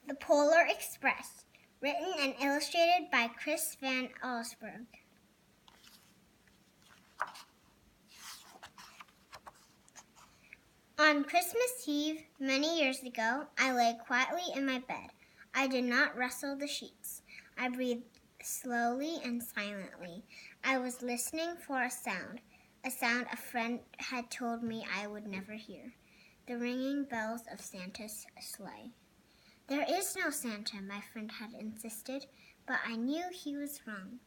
The Polar Express, written and illustrated by Chris Van Allsburg. On Christmas Eve, many years ago, I lay quietly in my bed. I did not rustle the sheets. I breathed slowly and silently. I was listening for a sound a friend had told me I would never hear, the ringing bells of Santa's sleigh. There is no Santa, my friend had insisted, but I knew he was wrong.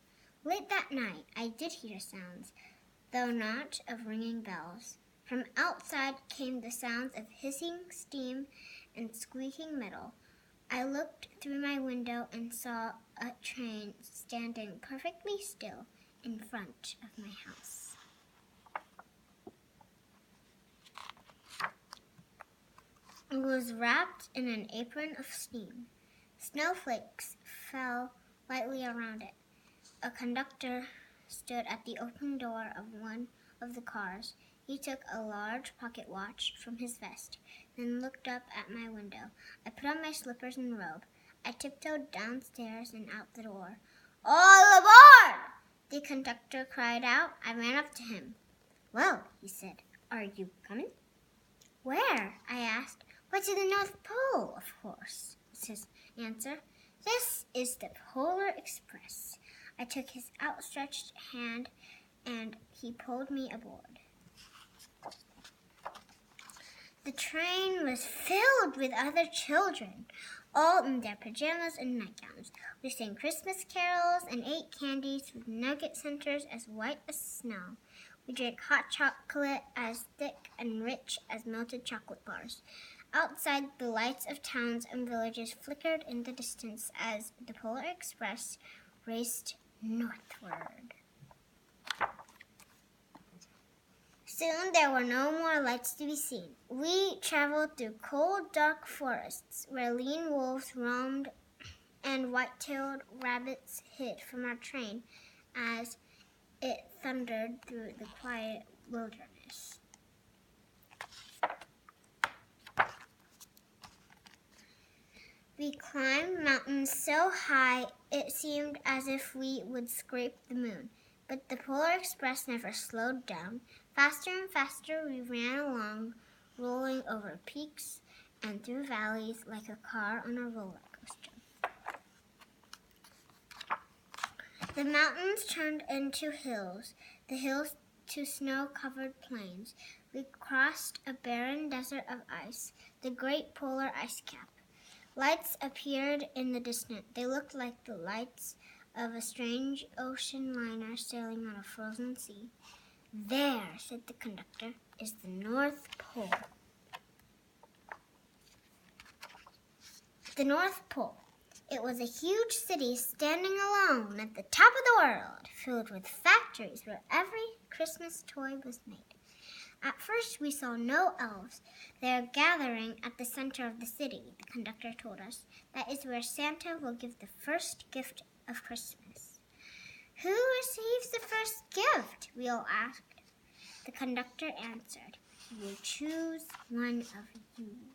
Late that night, I did hear sounds, though not of ringing bells. From outside came the sounds of hissing steam and squeaking metal. I looked through my window and saw a train standing perfectly still in front of my house. It was wrapped in an apron of steam. Snowflakes fell lightly around it. A conductor stood at the open door of one of the cars. He took a large pocket watch from his vest, then looked up at my window. I put on my slippers and robe. I tiptoed downstairs and out the door. "All aboard!" the conductor cried out. I ran up to him. "Well," he said, "are you coming?" "Where?" I asked. "Why, to the North Pole, of course," was his answer. "This is the Polar Express." I took his outstretched hand, and he pulled me aboard. The train was filled with other children, all in their pajamas and nightgowns. We sang Christmas carols and ate candies with nugget centers as white as snow. We drank hot chocolate as thick and rich as melted chocolate bars. Outside, the lights of towns and villages flickered in the distance as the Polar Express raced northward. Soon there were no more lights to be seen. We traveled through cold, dark forests where lean wolves roamed and white-tailed rabbits hid from our train as it thundered through the quiet wilderness. We climbed mountains so high it seemed as if we would scrape the moon. But the Polar Express never slowed down. Faster and faster we ran along, rolling over peaks and through valleys like a car on a roller coaster. The mountains turned into hills, the hills to snow-covered plains. We crossed a barren desert of ice, the great polar ice cap. Lights appeared in the distance. They looked like the lights of a strange ocean liner sailing on a frozen sea. "There," said the conductor, "is the North Pole." The North Pole. It was a huge city standing alone at the top of the world, filled with factories where every Christmas toy was made. At first, we saw no elves. They are gathering at the center of the city, the conductor told us. That is where Santa will give the first gift of Christmas. "Who receives the first gift?" we all asked. The conductor answered, "You will choose one of you."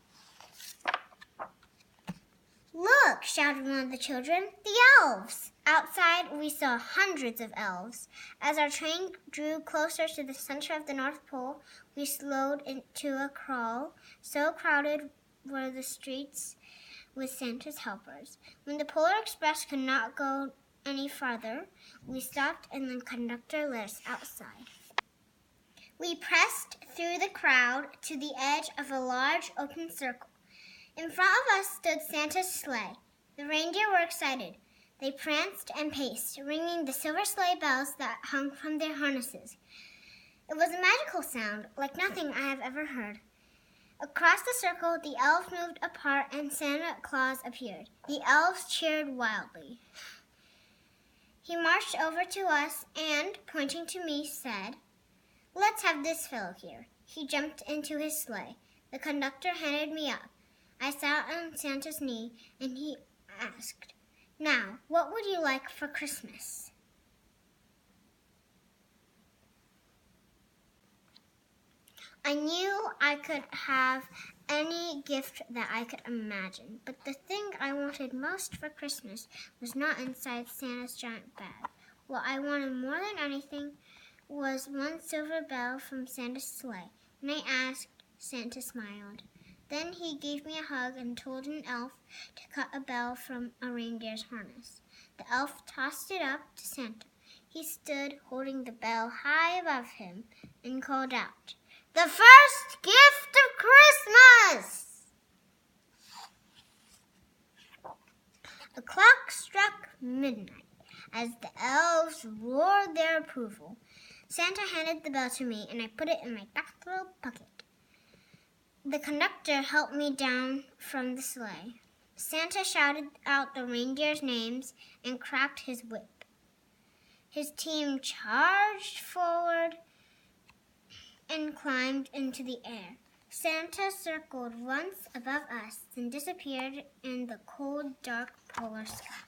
"Look!" shouted one of the children. "The elves!" Outside, we saw hundreds of elves. As our train drew closer to the center of the North Pole, we slowed into a crawl. So crowded were the streets with Santa's helpers. When the Polar Express could not go any farther, we stopped and the conductor let us outside. We pressed through the crowd to the edge of a large open circle. In front of us stood Santa's sleigh. The reindeer were excited. They pranced and paced, ringing the silver sleigh bells that hung from their harnesses. It was a magical sound, like nothing I have ever heard. Across the circle, the elves moved apart and Santa Claus appeared. The elves cheered wildly. He marched over to us and, pointing to me, said, "Let's have this fellow here." He jumped into his sleigh. The conductor handed me up. I sat on Santa's knee, and he asked, "Now, what would you like for Christmas?" I knew I could have any gift that I could imagine. But the thing I wanted most for Christmas was not inside Santa's giant bag. What I wanted more than anything was one silver bell from Santa's sleigh. When I asked, Santa smiled. Then he gave me a hug and told an elf to cut a bell from a reindeer's harness. The elf tossed it up to Santa. He stood holding the bell high above him and called out, "The first gift of Christmas!" The clock struck midnight as the elves roared their approval. Santa handed the bell to me, and I put it in my back little pocket. The conductor helped me down from the sleigh. Santa shouted out the reindeers' names and cracked his whip. His team charged forward and climbed into the air. Santa circled once above us, then disappeared in the cold, dark polar sky.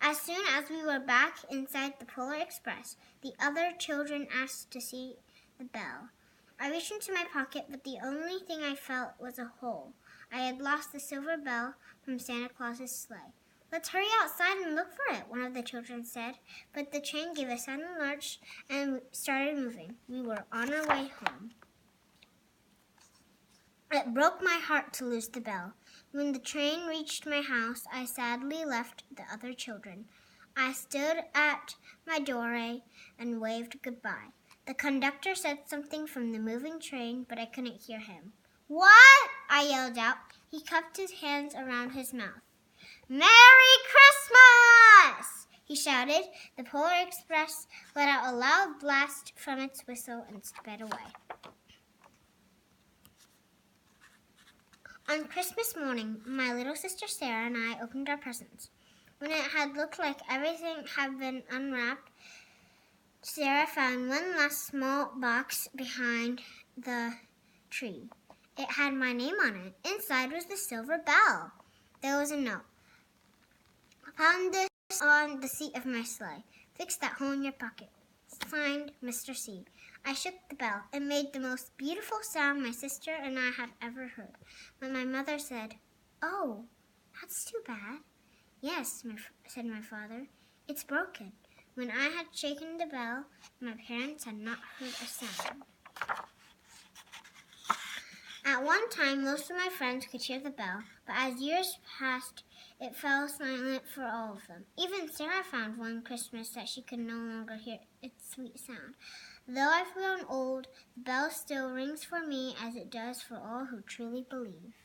As soon as we were back inside the Polar Express, the other children asked to see the bell. I reached into my pocket, but the only thing I felt was a hole. I had lost the silver bell from Santa Claus's sleigh. "Let's hurry outside and look for it," one of the children said. But the train gave a sudden lurch and started moving. We were on our way home. It broke my heart to lose the bell. When the train reached my house, I sadly left the other children. I stood at my doorway and waved goodbye. The conductor said something from the moving train, but I couldn't hear him. "What?" I yelled out. He cupped his hands around his mouth. "Merry Christmas!" he shouted. The Polar Express let out a loud blast from its whistle and sped away. On Christmas morning, my little sister Sarah and I opened our presents. When it had looked like everything had been unwrapped, Sarah found one last small box behind the tree. It had my name on it. Inside was the silver bell. There was a note. "Found this on the seat of my sleigh. Fix that hole in your pocket. Signed, Mr. C." I shook the bell. It made the most beautiful sound my sister and I had ever heard. But my mother said, "Oh, that's too bad." "Yes," said my father. "It's broken." When I had shaken the bell, my parents had not heard a sound. At one time, most of my friends could hear the bell, but as years passed, it fell silent for all of them. Even Sarah found one Christmas that she could no longer hear its sweet sound. Though I've grown old, the bell still rings for me as it does for all who truly believe.